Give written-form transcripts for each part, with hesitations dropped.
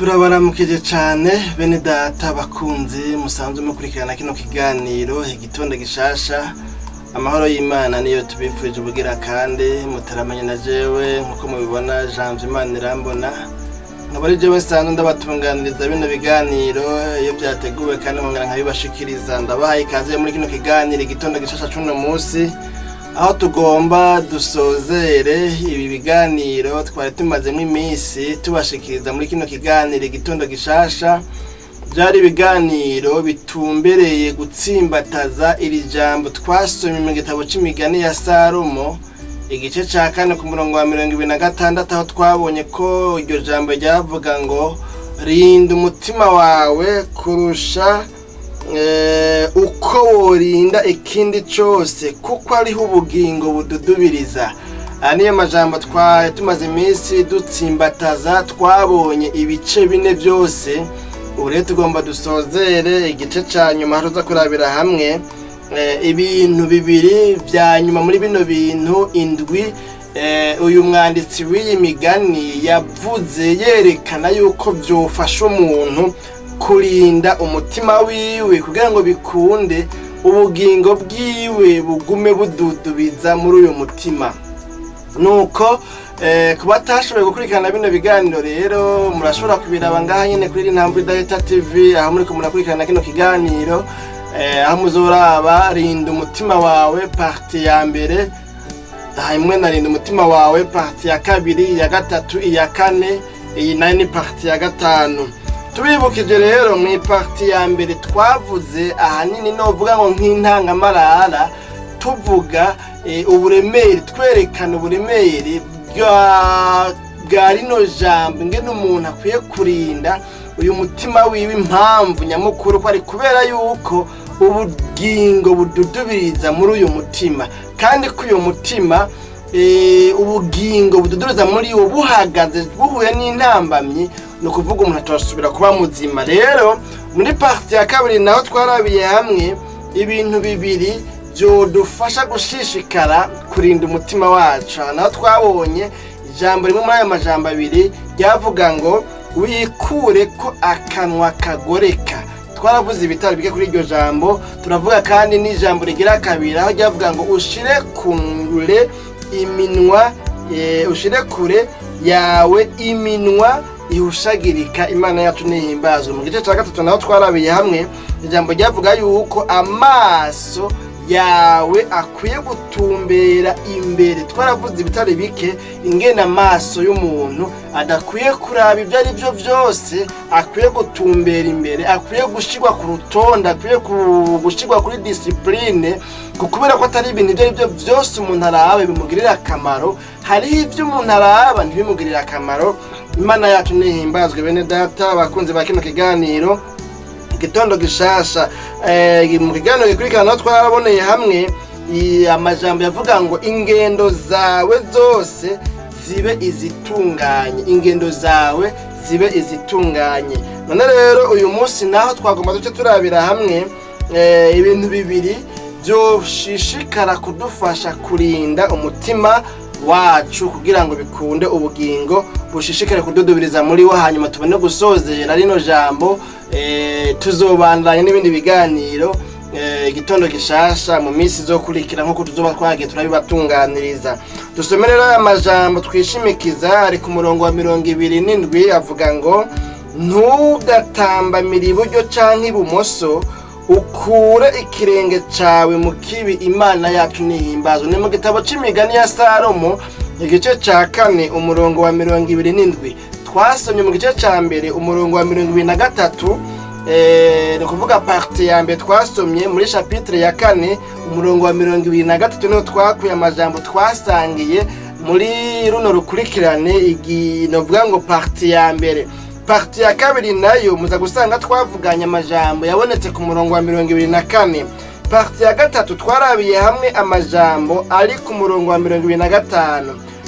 Turabaramukije cyane bene data bakunzi musanzwe mukurikirana kino kiganiro igitondo gishasha. Amahoro y'Imana niyo tubifurije ubugira kandi mutaramanye na jewe nkuko mubibona Janvier Imana irambona. Nkabari jewe nsanzwe ndabatunganiriza bino biganiro iyo byateguwe kandi nkongera nkabibashikiriza. Ndabahaye ikaze muri kino kiganiro igitondo gishasha cuno munsi, aho tugomba dusozere ibi biganiro twari tumazemo iminsi tubashikiriza muri kino kiganiro igitondo gishasha. Byari ibiganiro bitumbereye gutsimbataza iri jambo twasomye mu gitabo c'imigani ya Salomo igice ca 4 ku murongo wa 26, aho twabonye ko iryo jambo ryavuga ngo rinda umutima wawe kurusha uko worinda ikindi cyose kuko ariho ubugingo bududubiriza. Aniyo majambo twari tumaze iminsi dutsimbataza. Twabonye ibice bine byose. Ure tugomba dusozere igice ca nyuma haruza kurabira hamwe ibintu bibiri vya nyuma muri bino bintu indwi. Uyu mwanditsi w'iyi migani yavuze yerekana yuko byofasha umuntu kurinda umutima wiwe kugira ngo bikunde ubugingo bwiwe bugume bududubiza muri uyu mutima. Nuko kuba tashoboye gukurikirana bino biganiro rero murashobora kubiraba ngaha nyene kuri Ntamvuridahita TV, aho muri ko murakurikirana kino kiganiro, aho muzoraba rinda umutima wawe parti ya mbere, hamwe na rinda umutima wawe parti ya kabiri, iya gatatu, iya kane, iyi nayo ni parti ya gatanu. Tubibukije rero mu parti ya mbere twavuze ahanini novuga ngo nk'intangamarara, tuvuga uburemere, twerekana uburemere bwa rino jambo ngene umuntu akwiye kurinda uyu mutima wiwe. Impamvu nyamukuru ko ari kubera yuko ubugingo bududubiriza muri uyu mutima, kandi ko uyu mutima ubugingo bududubiriza muri wo buhagaze buhuye n'intambamyi, no kuvuga umuntu atosubira kuba muzima. Rero muri parti ya kabiri naho twarabiye hamwe ibintu bibiri byo dufasha gushishikara kurinda umutima wacu. Naho twabonye ijambo rimwe muri aya majambo abiri ryavuga ngo wikure ko akanwa kagoreka. Twaravuze ibitaro bike kuri iryo jambo. Turavuga kandi n'ijambo rigira kabiri aho ryavuga ngo ushire kure iminwa, ushire kure yawe iminwa ihushagirika. Imana yacu nihimbazwe. Mu gice cya gatatu naho twarabiye hamwe ijambo ryavuga yuko amaso yawe akwiye gutumbera imbere. Twaravuze ibitari bike ingena amaso y'umuntu adakwiye kuraba ibyo ari byo byose, akwiye gutumbera imbere, akwiye gushigwa ku rutonde, akwiye gushigwa kuri discipline, kubera ko atari ibintu ibyo ari byo byose umuntu araba bimugirira akamaro. Hari ibyo umuntu araba ntibimugirira akamaro. Imana yacu nihimbazwe bene data bakunzi ba kino kiganiro igitondo gishasha. Mu kiganiro gikurikirana twaraboneye hamwe amajambo yavuga ngo ingendo zawe zose zibe izitunganye, ingendo zawe zibe izitunganye. None rero uyu munsi naho twagomba duce turabira hamwe ibintu bibiri byo shishikara kudufasha kurinda umutima wacu kugira ngo bikunde ubugingo bushishikare kududubiriza muri wo. Hanyuma tubone gusozera rino jambo, tuzobandanya n'ibindi biganiro igitondo gishasha mu minsi zo kurikira nko tuzoba twagiye turabibatunganiriza. Dusomerera aya majambo twishimikiza ari ku murongo wa 27, avuga ngo ntugatambamire iburyo canke ibumoso, ukure ikirenge cawe mu kibi. Imana yacu nihimbazwe. Ni mu gitabo c'imigani ya Salomo igice ca 4 umurongo wa 27. Twasomye mu gice ca mbere umurongo wa 23, no kuvuga parti ya mbere twasomye muri chapitre ya 4 umurongo wa 23, no twakuye amajambo twasangiye muri runo rukurikirane novuga ngo parti ya mbere. Parti ya kabiri nayo muza gusanga twavuganya amajambo yabonetse ku murongo wa 24. Parti ya gatatu twarabiye hamwe amajambo ari ku murongo wa 25.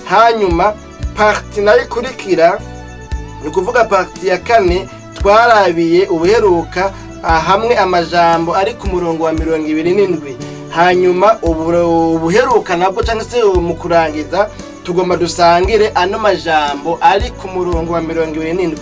Hanyuma parti nayo ikurikira ni kuvuga parti ya 4 twarabiye ubuheruka hamwe amajambo ari ku murongo wa 27. Hanyuma ubuheruka nabwo cyangwa se mu kurangiza tugomba dusangire ano majambo ari ku murongo wa 27.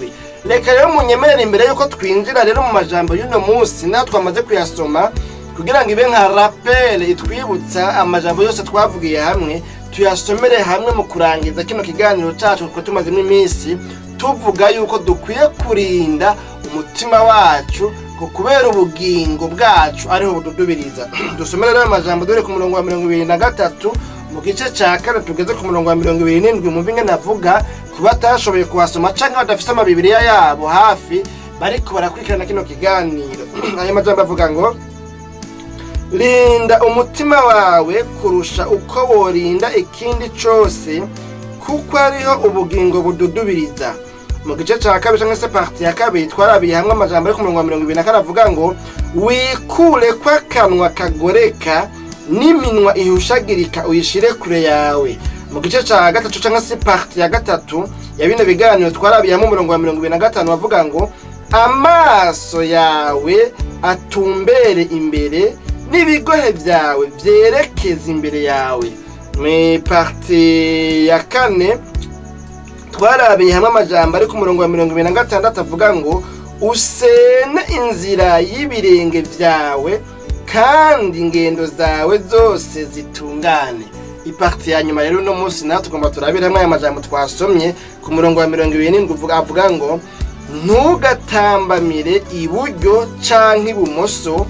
reka rero munyemerere imbere yuko twinjira rero mu majambo y'uno munsi naho twamaze kuyasoma kugira ngo ibe nka rappel itwibutsa amajambo yose twavugiye hamwe, tuyasomere hamwe mu kurangiza kino kiganiro cyacu kuko tumazemo iminsi tuvuga yuko dukwiye kurinda umutima wacu kubera ubugingo bwacu ariho bududubiriza. Dusomere rero amajambo dore ku murongo wa 23 mu gice cya kane tugeze ku murongo wa 27 mu binge navuga kuba atashoboye kuhasoma canke badafise amabibiliya yabo hafi bariko barakurikirana kino kiganiro. Ayo majambo avuga ngo rinda umutima wawe kurusha uko worinda ikindi cose kuko ariho ubugingo bududubiriza. Mu gice cya kabiri cyangwa se parti ya kabiri twarabiye hamwe amajambo ari ku murongo wa 24 avuga ngo wikure kwa kanwa kagoreka n'iminwa ihushagirika uyishire kure yawe. Mu gice cya gatatu cyangwa se parti ya gatatu ya bino biganiro twarabiye hamwe umurongo wa 25 avuga ngo amaso yawe atumbere imbere n'ibigohe byawe vyerekeza imbere yawe. Mu parti ya kane twarabiye hamwe amajambo ari ku murongo wa 26 avuga ngo usene inzira y'ibirenge vyawe kandi ingendo zawe zose zitungane. Iparti ya nyuma rero no munsi naho tugomba turabira hamwe aya majambo twasomye ku murongo wa 27 avuga ngo ntugatambamire iburyo canke ibumoso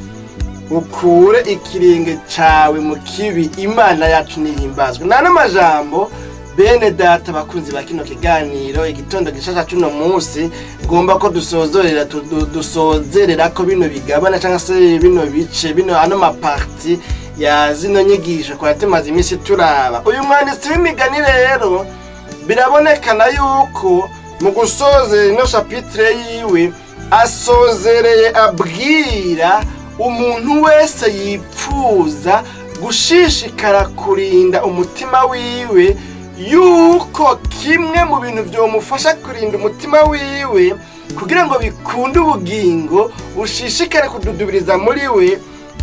ukure ikirenge cawe mu kibi. Imana yacu nihimbazwe. Nana majambo bene data bakunzi ba kino kiganiro igitondo gishasha cy'uno munsi gomba ko dusozerera ko bino bigabana cyangwa se bino bice bino ano maparti ya zino nyigisho kwa temaze iminsi turaba. Uyu mwanditsi w'imigani rero birabonekana yuko mu gusozera ino chapitre yiwe asozereye abwira umuntu wese yipfuza gushishikara kurinda umutima wiwe yuko kimwe mu bintu byomufasha kurinda umutima wiwe kugira ngo bikunde ubugingo ushishikare kududubiriza muri we,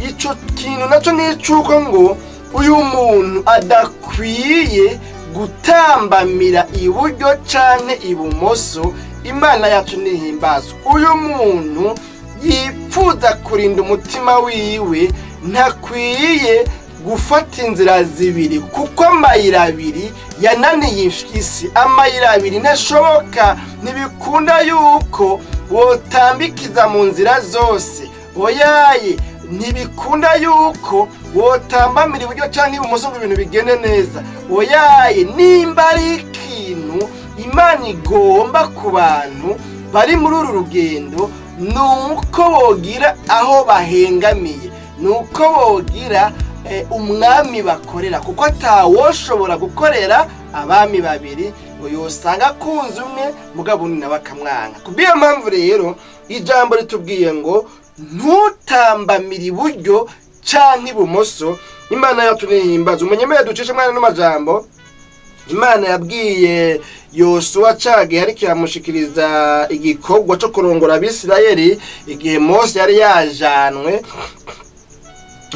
ico kintu naco nicuko ngo uyu muntu adakwiye gutambamira iburyo canke ibumoso. Imana yacu nihimbazwe. Uyu muntu yipfuza kurinda umutima wiwe ntakwiye gufata inzira zibiri kuko amayira abiri yananiye isi. Amayira abiri ntashoboka, ntibikunda yuko wotambikiza mu nzira zose. Oyaye ntibikunda yuko wotambamira iburyo canke ibumoso ngo ibintu bigende neza. Oyaye nimba ari ikintu Imana igomba ku bantu bari muri uru rugendo nuko bogira aho bahengamiye, nuko bogira umwami bakorera, kuko atawoshobora gukorera abami babiri ngo yosanga kunze umwe mugabo ni nabakamwanga. Kubiyo mpamvu rero ijambo ritubwiye ngo ntutambamira iburyo canke ibumoso. Imana yacu nihimbaza. Umunyemere ducishe mwana no majambo Imana yabwiye Yosuwa cage ariko yamushikiriza igikorwa cyo kurongora Abisirayeli igihe Mose yari yajanwe.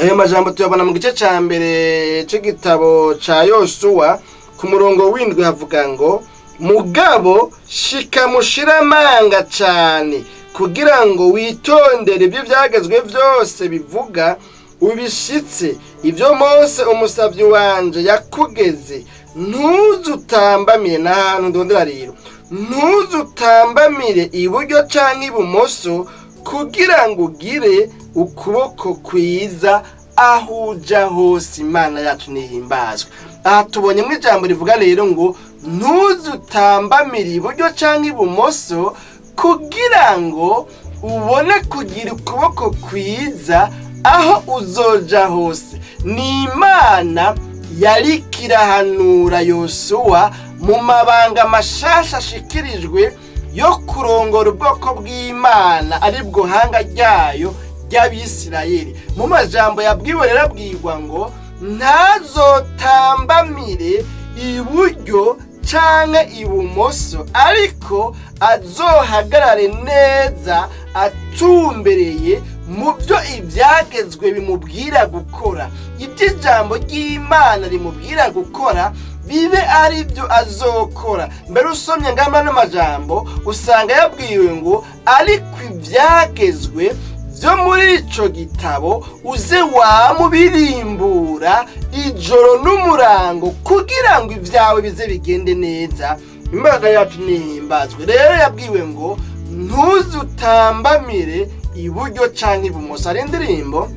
Ayo majambo tuyabona mu gice ca mbere c'igitabo ca Yosuwa ku murongo w'indwi havuga ngo mugabo shikamushira amanga cane kugira ngo witondere ibyo byagezwe byose bivuga ubishitse ibyo Mose umusavyi wanje yakugeze. Ntuzutambamire n'ahantu ndondera rero, ntuzutambamire iburyo canke ibumoso kugira ngo ugire ukuboko kwiza aho uja hose. Imana yacu nihimbazwe. Aha tubonye mu ijambo rivuga rero ngo ntuzutambamire iburyo canke ibumoso kugira ngo ubone kugira ukuboko kwiza aho uzoja hose. Ni Imana yari kirahanura Yosuwa mu mabanga mashasha ashikirijwe yo kurongora ubwoko bw'Imana ari bwo hanga ryayo ry'Abisirayeli. Mu majambo yabwiwe rero abwirwa ngo ntazotambamire iburyo canke ibumoso ariko azohagarare neza atumbereye mu byo ibyagezwe bimubwira gukora. Ibyo ijambo ry'Imana rimubwira gukora bibe ari byo azokora. Mbere usomye ngamba n'amajambo usanga yabwiwe ngo ariko ibyagezwe byo muri ico gitabo uze wamubirimbura ijoro n'umurango kugira ngo ibyawe bize bigende neza. Imbaga yacu nihimbazwe. Rero yabwiwe ngo ntuzutambamire iburyo canke ibumoso. Ari indirimbo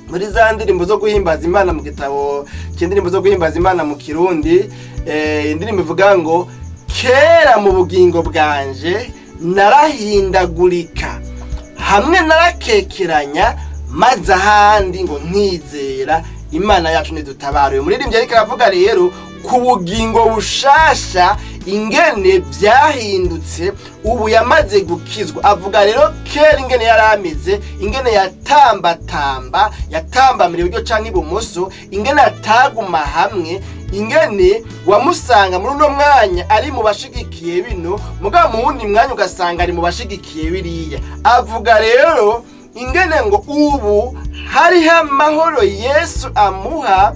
muri za ndirimbo zo guhimbaza Imana mu gitabo cy'indirimbo zo guhimbaza Imana mu Kirundi, indirimbo ivuga ngo kera mu bugingo bwanje narahindagurika, hamwe narakekeranya, maze ahandi ngo nkizera. Imana yacu nidutabare. Umuririmbyi ariko aravuga rero ku bugingo bushasha ingene byahindutse ubu yamaze gukizwa. Avuga rero kera ingene yarameze, ingene yatambamira iburyo canke ibumoso, ingene ataguma hamwe, ingene wamusanga muri uno mwanya ari mu bashigikiye bino, mugabo mu wundi mwanya ugasanga ari mu bashigikiye biriya. Avuga rero ingene ngo ubu hariho amahoro Yesu amuha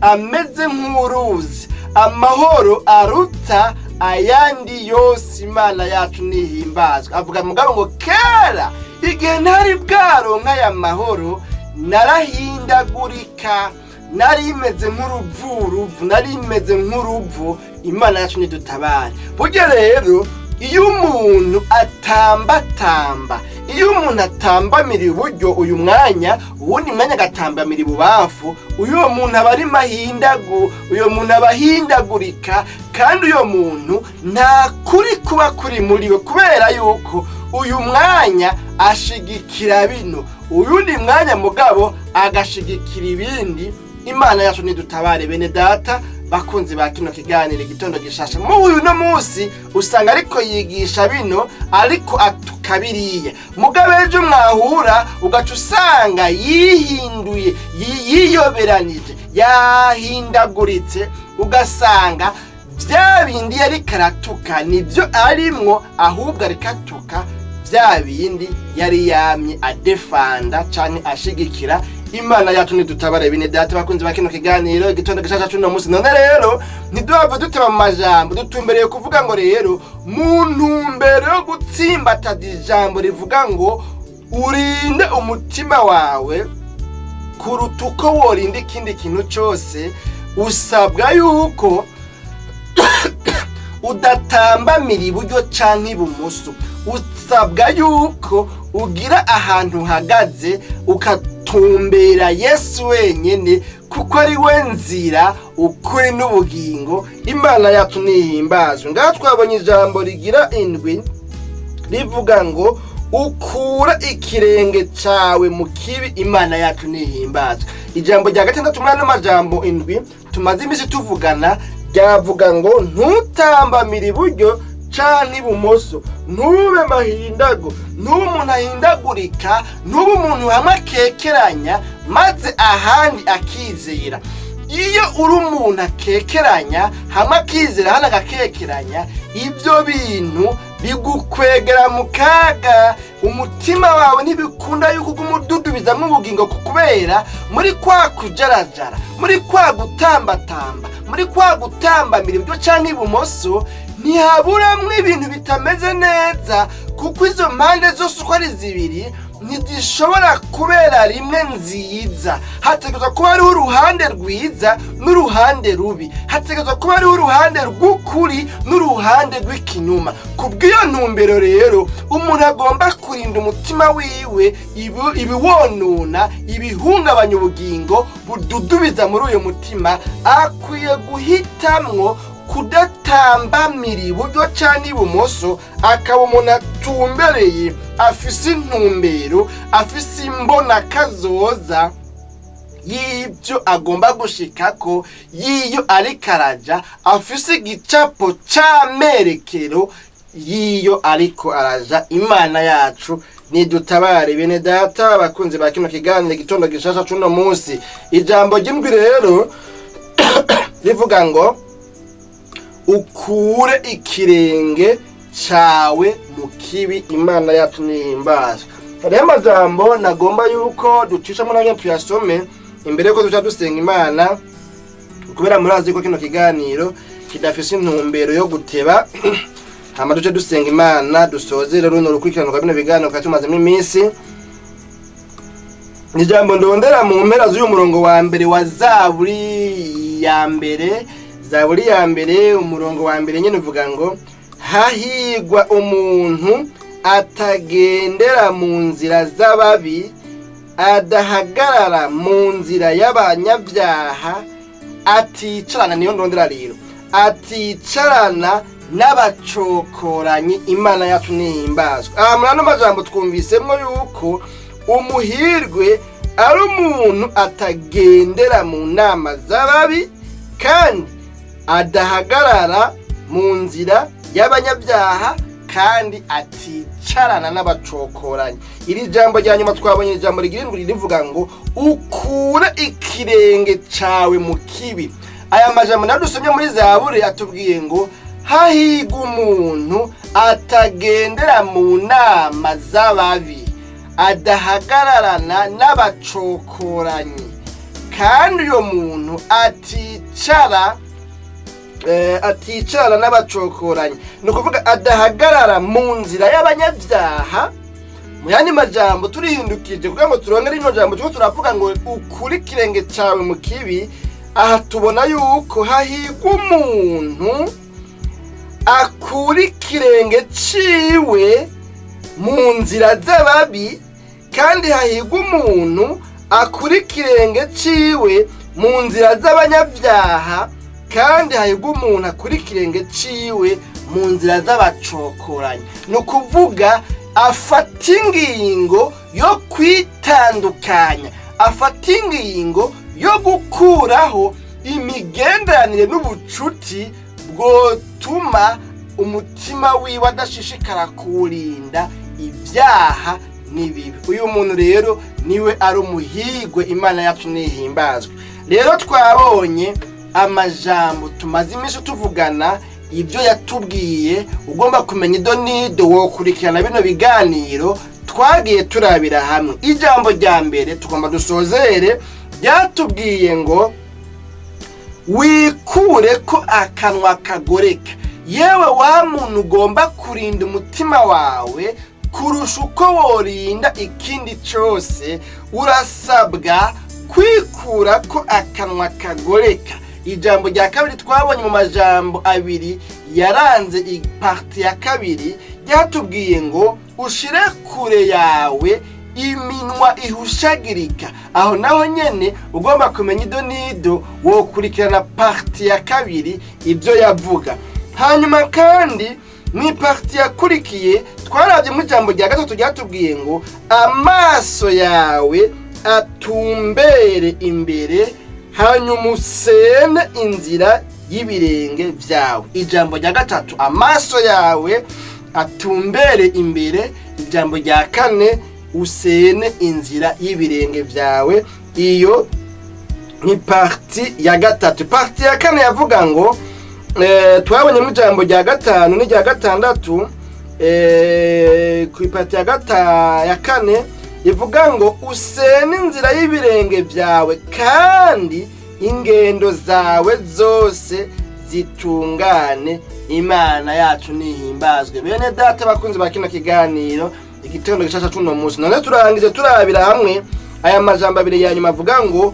ameze nk'uruzi, amahoro aruta ayandi yose. Imana yacu nihimbazwe. Avuga mugabo ngo kera igihe ntari bwaronka aya mahoro narahindagurika, narimeze nk'uruvu. Imana yacu nidutabare. Burya rero iyo umuntu atambatamba, iyo umuntu atambamira iburyo uyu mwanya, uwundi mwanya agatambamira ibubafu, uyu muntu aba ari mahindagu, uyu muntu aba ahindagurika, kandi uyu muntu nta kuri kuba kuri muri we, kubera yuko uyu mwanya ashigikira bino, uyundi mwanya mugabo agashigikira ibindi. Imana yacu nidutabare bene data bakunzi ba kino kiganiro igitondo gishasha. Mu uyu no munsi usanga ariko yigisha bino ariko atukabiriye, mugabo ejo mwahura ugaca usanga yihinduye, yiyoberanije, yahindaguritse, ugasanga bya bindi yari karatuka nibyo arimwo, ahubwo arikatuka bya bindi yari yamye adefanda canke ashigikira. Imana yacu nidutabare bene data bakunzi ba kino kiganiro igitondo gishasha cuno munsi. None rero ntiduhava duteba mu majambo, dutumbereye kuvuga ngo rero mu ntumbero yo gutsimbataza ijambo rivuga ngo urinde umutima wawe kuruta uko worinda ikindi kintu cyose, usabwa yuko udatambamira iburyo canke ibumoso. Usabwa yuko ugira ahantu uhagaze ukatumbera Yesu wenyene, kuko ari we nzira, ukuri n'ubugingo. Imana yacu nihimbazwe. Ngaho twabonye ijambo rigira indwi rivuga ngo ukura ikirenge cawe mu kibi. Imana yacu nihimbazwe. Ijambo rya gatandatu muri ano majambo indwi tumaze imisi tuvugana ryavuga ngo ntutambamire iburyo canke ibumoso, ntube mahindago, ntube umuntu ahindagurika, ntube umuntu hamwe akekeranya maze ahandi akizera. Iyo uri umuntu akekeranya hamwe akizera hano agakekeranya, ibyo bintu bigukwegera mu kaga. Umutima wawe ntibikunda yuko ugumududubizamwo ubugingo, kubera muri kwa kujarajara, muri kwa gutambatamba, muri kwa gutambamira iburyo canke ibumoso, ntihaburamwo ibintu bitameze neza, kuko izo mpande zose uko ari zibiri ntizishobora kubera rimwe nziza. Hategerezwa kuba hariho uruhande rwiza n'uruhande rubi, hategerezwa kuba hariho uruhande rw'ukuri n'uruhande rw'ikinyoma. Kubw'iyo ntumbero rero umuntu agomba kurinda umutima wiwe ibiwonona, ibihungabanya ubugingo bududubiza muri uyo mutima. Akwiye guhitamwo kudatambamira iburyo canke ibumoso, akaba umuntu atumbereye, afise intumbero, afise imbona kazoza y'ibyo agomba gushikako, y'iyo ariko araja, afise igicapo c'amerekero y'iyo ariko araja. Imana yacu nidutabare bene data bakunzi ba kino kiganiro igitondo gishasha cuno munsi. Ijambo ry'indwi rero rivuga ngo ukure ikirenge cawe mu kibi. Imana yacu nihimbazwe. Hariho amajambo nagomba yuko ducishamo nange tuyasome imbere yuko duca dusenga Imana kubera murazi ko kino kiganiro kidafise intumbero yo guteba hama duce dusenga Imana dusozere runo rukurikirana kwa bino biganiro katumazemo iminsi. Ijambo ndondera mu mpera z'uyu murongo wa mbere wa Zaburi ya mbere umurongo wa mbere nyene uvuga ngo hahigwa umuntu atagendera mu nzira z'ababi, adahagarara mu nzira y'abanyabyaha, aticarana, niyo ndondera rero, aticarana n'abacokoranyi. Imana yacu nihimbazwe. Muri ano majambo twumvisemwo yuko umuhirwe ari umuntu atagendera mu nama z'ababi kandi adahagarara mu nzira y'abanyabyaha kandi aticarana n'abacokoranyi. Iri jambo rya nyuma twabonye ijambo rigirindwi rivuga ngo ukure ikirenge cawe mu kibi. Aya majambo nadusomye muri Zaburi atubwiye ngo hahigwa umuntu atagendera mu nama z'ababi, adahagararana n'abacokoranyi kandi uyo muntu aticara n'abacokoranyi. Ni ukuvuga adahagarara mu nzira y'abanyabyaha. Mu yandi majambo turihindukije kugira ngo turongere ino jambo tuko turavuga ngo ukuri kirenge cawe mu kibi. Aha tubona yuko hahigwa umuntu akura ikirenge ciwe mu nzira z'ababi kandi hahigwa umuntu akura ikirenge ciwe mu nzira z'abanyabyaha kandi hahigwa umuntu akura ikirenge ciwe mu nzira z'abacokoranyi. Ni ukuvuga afata ingingo yo kwitandukanya, afata ingingo yo gukuraho imigenderanire n'ubucuti bwotuma umutima wiwe adashishikara kurinda ibyaha n'ibibi. Uyu muntu rero niwe ari umuhigwe. Imana yacu nihimbazwe. Rero twabonye amajambo tumaze iminsi tuvugana ibyo yatubwiye. Ugomba kumenya ido nido wokurikirana bino biganiro twagiye turabira hamwe. Ijambo rya mbere tugomba dusozere ryatubwiye ngo wikure ko akanwa kagoreka. Yewe wa muntu ugomba kurinda umutima wawe kurusha uko worinda ikindi cyose, urasabwa kwikura ko akanwa kagoreka. Ijambo rya kabiri twabonye mu majambo abiri yaranze iparti ya kabiri ryatubwiye ngo ushire kure yawe iminwa ihushagirika. Aho naho nyene ugomba kumenya ido nido wokurikirana parti ya kabiri ibyo yavuga. Hanyuma kandi mu parti yakurikiye twaravye mu jambo rya gatatu ryatubwiye ngo amaso yawe atumbere imbere hanyuma usene inzira y'ibirenge vyawe. Ijambo rya gatatu amaso yawe atumbere imbere, ijambo rya kane usene inzira y'ibirenge vyawe. Iyo ni parti ya gatatu. Parti ya kane yavuga ngo twabonye mu jambo rya gatanu n'irya gatandatu. Ku parti ya kane ivuga ngo usene inzira y'ibirenge vyawe kandi ingendo zawe zose zitungane. Imana yacu nihimbazwe. Bene data bakunzi ba kino kiganiro igitondo gishasha cuno munsi, none turangije turabira hamwe aya majambo abiri ya nyuma avuga ngo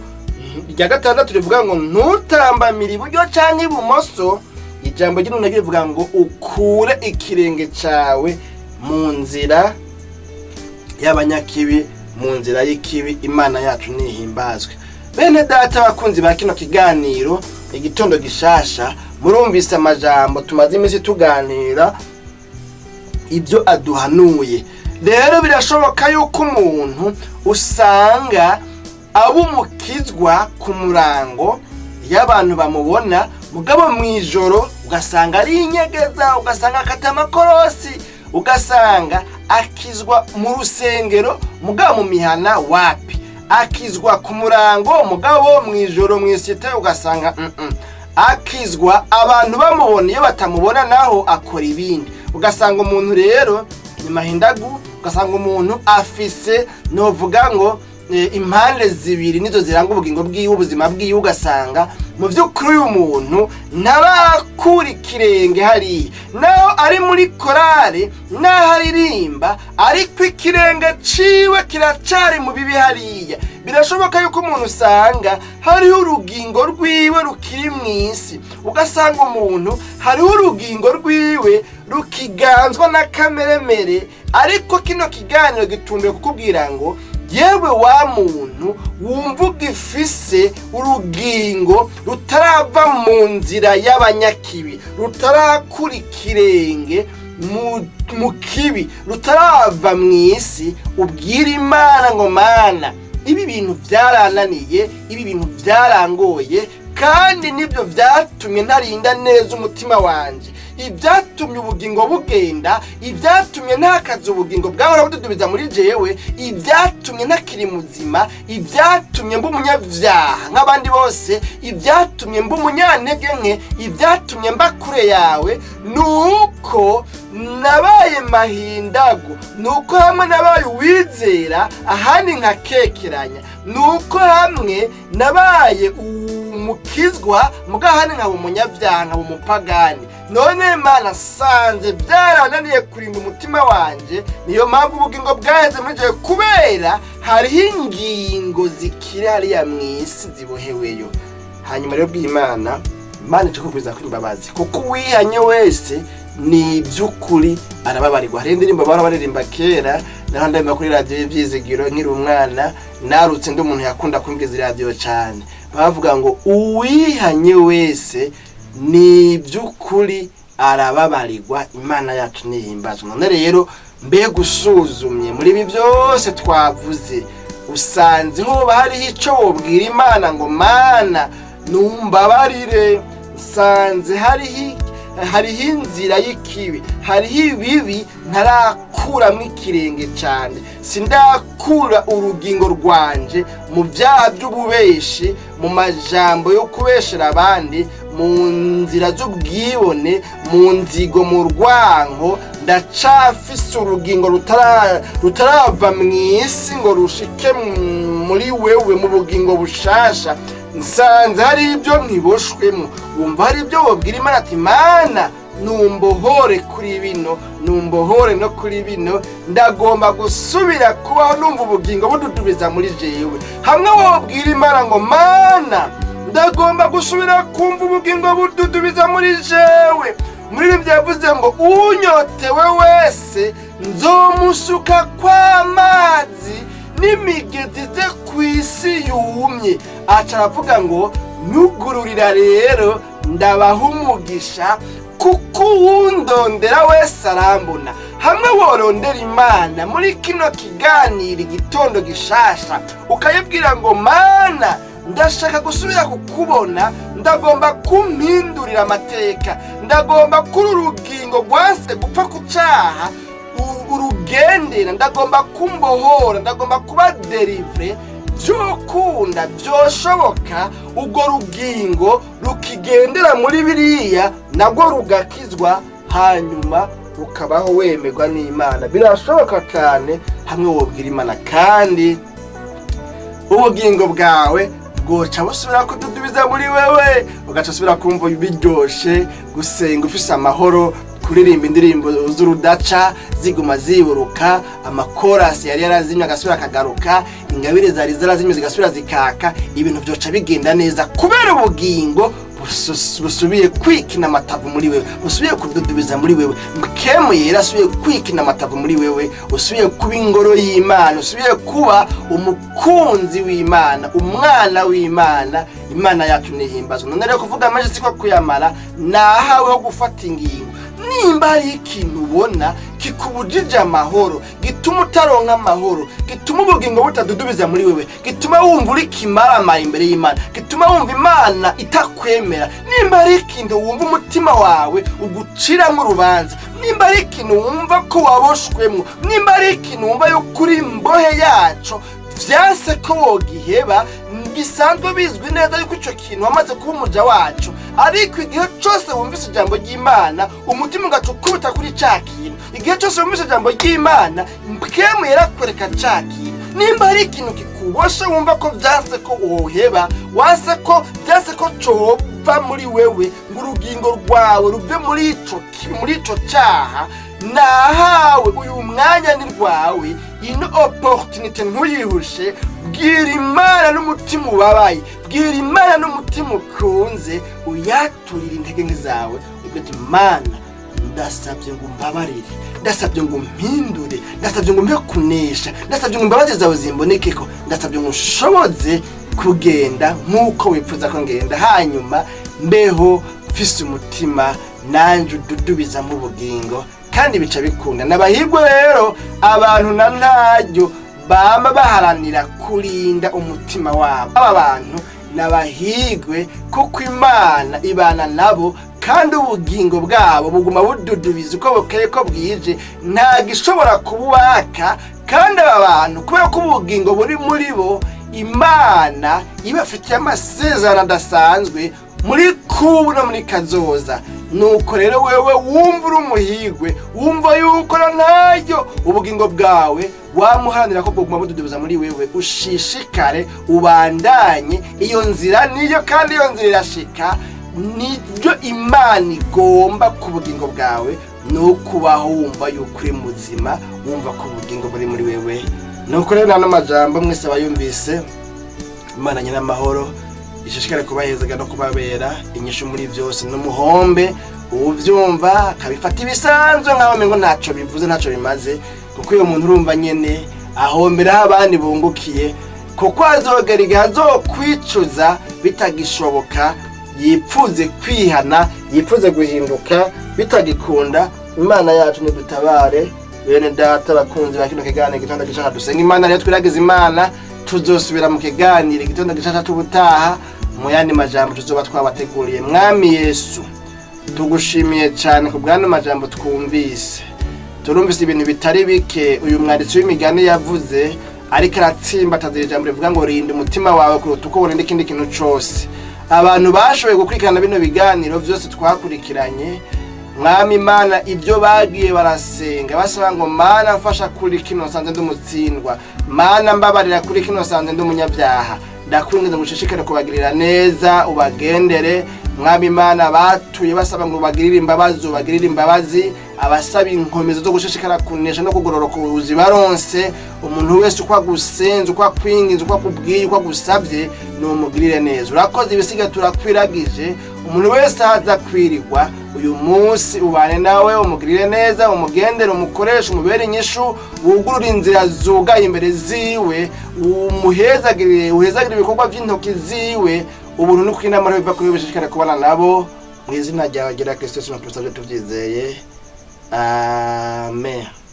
irya gatandatu rivuga ngo ntutambamire iburyo canke ibumoso. Ijambo ry'inuna rivuga ngo ukure ikirenge cawe mu nzira y'abanyakibi, mu nzira y'ikibi. Imana yacu nihimbazwe. Bene data bakunzi ba kino kiganiro igitondo gishasha, murumvise amajambo tumaze iminsi tuganira ibyo aduhanuye. Rero birashoboka yuko umuntu usanga abumukizwa ku murango y'abantu bamubona, mugabo mwijoro ugasanga ari inyegeza, ugasanga akatama korosi, ugasanga akizwa mu rusengero mugabo mu mihana wapi, akizwa ku murango mugabo mwijoro mwisite ugasanga akizwa abantu bamubona, iyo batamubona naho akora ibindi. Ugasanga umuntu rero ni mahindagu, ugasanga umuntu afise novuga ngo impande zibiri nizo ziranga ubugingo bwiwe, ubuzima bwiwe, ugasanga mu by'ukuri uyu muntu ntarakura ikirenge hariya, naho ari muri korale naho aririmba, ariko ikirenge ciwe kiracari mu bibi hariya. Birashoboka yuko umuntu usanga hariho urugingo rwiwe rukiri mu isi, ugasanga umuntu hariho urugingo rwiwe rukiganzwa n'akameremere, ariko kino kiganiro gitumbiye kukubwira ngo yewe wa muntu wumva ugifise urugingo rutarava mu nzira y'abanyakibi, rutarakura ikirenge mu kibi, rutarava mu isi, ubwira Imana ngo Mana, ibi bintu byarananiye, ibi bintu byarangoye, kandi nibyo byatumye ntarinda neza umutima wanje, ibyatumye ubugingo bugenda, ibyatumye ntakaza ubugingo bwahora bududubiza muri jewe, ibyatumye ntakiri muzima, ibyatumye mba umunyabyaha nk'abandi bose, ibyatumye mba umunyantege nke, ibyatumye mba kure yawe, nuko nabaye mahindago, nuko hamwe nabaye uwizera ahandi nkakekeranya, nuko hamwe nabaye umukizwa mugahandi nkaba umunyabyaha, nkaba umupagani. None Mana sanze byarananiye kurinda umutima wanje, niyo mpamvu ubugingo bwaheze muri jewe, kubera hariho ingingo zikiri hariya mu isi ziboheweyo. Hanyuma rero bw'Imana, Imana ico kubwiza kuri imbabazi, kuko uwihanye wese ni iby'ukuri arababarirwa. Hari indirimbo bahora baririmba kera, naho ndemba kuri radio y'Ivyizigiro nkiri umwana, narutse ndi umuntu yakunda kumviza radio cyane, bavuga ngo uwihanye wese ni by'ukuri arababarirwa. Imana yacu nihimbazwa. None rero mbega usuzumye muri ibi byose twavuze, usanze hoba hariho ico wobwira Imana ngo Mana numbabarire, nsanze hariho inzira y'ikibi, hariho ibibi ntarakuramo ikirenge cyane, sindakura urugingo rwanje mu byaha by'ububeshi, mu majambo yo kubeshera abandi, mu nzira z'ubwibone, mu nzigo, mu rwanko, ndacafise urugingo rutarava mu isi ngo rushike muri wewe mu bugingo bushasha. Nsanze hari ibyo nkiboshwemo. Wumva hari ibyo wobwira Imana ati Mana numbohore kuri bino, numbohore no kuri bino, ndagomba gusubira kubaho numva ubugingo bududubiza muri jewe. Hamwe wobwira Imana ngo Mana ndagomba gusubira kumva ubugingo bududubiza muri jewe, muri ibi byavuze ngo unyotewe wese nzomusuka kw'amazi n'imigezi ze ku isi yumye. Aca aravuga ngo nyugururira rero ndabaha umugisha, kuko uwundondera wese arambona. Hamwe worondera Imana muri kino kiganiro igitondo gishasha, ukayibwira ngo Mana ndashaka gusubira kukubona, ndagomba kumpindurira amateka, ndagomba kuri urugingo rwase gupfa ku cyaha urugendera, ndagomba kumbohora, ndagomba kuba derivre, byokunda byoshoboka ubwo rugingo rukigendera muri biriya nabwo rugakizwa, hanyuma ukabaho wemerwa n'Imana. Birashoboka cyane hamwe wobwira Imana, kandi ubugingo bwawe bwoca busubira kududubiza muri wewe, ugaca usubira kumva biryoshe, gusenga ufise amahoro, kuririmba indirimbo z'urudaca ziguma ziburuka, amakorasi yari yarazimye agasubira akagaruka, ingabire zari zarazimye zigasubira zikaka, ibintu byoca bigenda neza, kubera ubugingo busubiye kwikina amatavu muri wewe, usubiye kududubiza muri wewe, mukemu yera asubiye kwikina amatavu muri wewe, usubiye kuba ingoro y'Imana, usubiye kuba umukunzi w'Imana, umwana w'Imana. Imana yacu nihimbazwa. None rero kuvuga amaje siko kuyamara, nahaweho gufata ingingo. Nimba hari ikintu ubona kikubujije amahoro, gituma utaronka amahoro, gituma ubugingo butadudubiza muri wewe, gituma wumva uri kimarama imbere y'Imana, gituma wumva Imana itakwemera, nimba hari ikintu wumva umutima wawe uguciramo urubanza, nimba hari ikintu wumva ko waboshwemo, nimba hari ikintu wumva yo kuri imbohe yacu vyanse ko wogiheba, bisanzwe bizwi neza yuko ico kintu wamaze kuba umuja wacu, ariko igihe cyose wumvise ijambo ry'Imana umutima ugacukubita kuri ca kintu, igihe cyose wumvise ijambo ry'Imana mpwemu yarakwereka ca kintu, nimba ari ikintu kikuboshe wumva ko byase ko woheba wase ko byase ko cova muri wewe ngo urugingo rwawe ruve muri ico cyaha nahawe uyu mwanya ni rwawe ino opportunity ntuyihushe bwira Imana n'umutima ubabaye bwira Imana n'umutima ukunze uyaturira intege nke zawe ubwete Imana ndasabye ngo mbabarire ndasabye ngo mpindure ndasabye ngo mbe kunesha ndasabye ngo imbabazi zawe zimbonekeko ndasabye ngo nshoboze kugenda nk'uko wipfuza ko ngenda hanyuma mbeho mfise umutima nanje ududubiza mu bugingo kandi bica bikunda nabahirwe rero abantu na ntaryo bama baharanira kurinda umutima wabo aba bantu nabahirwe kuko Imana ibana nabo kandi ubugingo bwabo buguma bududubiza uko bukeye ko bwije nta gishobora kububaka kandi aba bantu kubera ko ubugingo buri muri bo Imana ibafitiye amasezerano adasanzwe muri kubu no muri kazoza nuko rero wewe wumva uri umuhigwe wumva yuko ntaryo ubugingo bwawe wamuharanira ko buguma bududubiza muri wewe ushishikare ubandanye iyo nzira niyo kandi iyo nzira irashika nibyo Imana igomba ku bugingo bwawe no kubaho wumva yuko uri muzima wumva ko ubugingo buri muri wewe nuko rero nano majambo mwese abayumvise Imana nyina amahoro ishishikare kubahezaga no kubabera inyishu muri byose n'umuhombe uvyumva akabifata ibisanzwe nkaho mengo ntaco bivuze ntaco bimaze kuko iyo muntu urumva nyene ahombera abandi bungukiye kuko azogera azokwicuza bitagishoboka yipfuze kwihana yipfuze guhinduka bitagikunda Imana yacu nidutabare bene data bakunzi bakino kiganiro igitondo gishasha dusenga Imana rero twiragiza Imana tuzosubira mu kiganiro igitondo gishasha tubutaha mu yandi majambo tuzoba twabateguriye mwami Yesu tugushimiye cyane ku bwana majambo twumvise turumvise ibintu bitari bike uyu mwanditsi w'imigani yavuze ariko aratsimba atazira ijambo rivuga ngo rinda umutima wawe kuruta uko urinda ikindi kintu cyose abantu bashoboye gukurikirana bino biganiro byose twakurikiranye mwami Imana ibyo bagiye barasenga basaba ngo Mana mfasha kuri kino sanze ndumutsindwa Mana mbabarira kuri kino sanze ndumunyabyaha ndakwinginze gushishikara kubagirira neza ubagendere mwami Imana batuye basaba ngo bagirire imbabazi abasaba inkomezo zo gushishikara kunesha no kugororoka uzibaronse umuntu wese uko agusenze uko akwinginze uko akubwiye uko agusabye no mugirire neza urakoze ibisiga turakwiragije umuntu wese aza kwirirwa uyu munsi ubane nawe umugirire neza umugendere umukoresha umubere inyishu wugurura inzira zugaye imbere ziwe uhezagire ibikorwa by'intoki ziwe ubuntu no kwinamara biva kuri bishishikara kubana nabo mu izina ryawe gira Kristo tubisabye tubyizeye amen.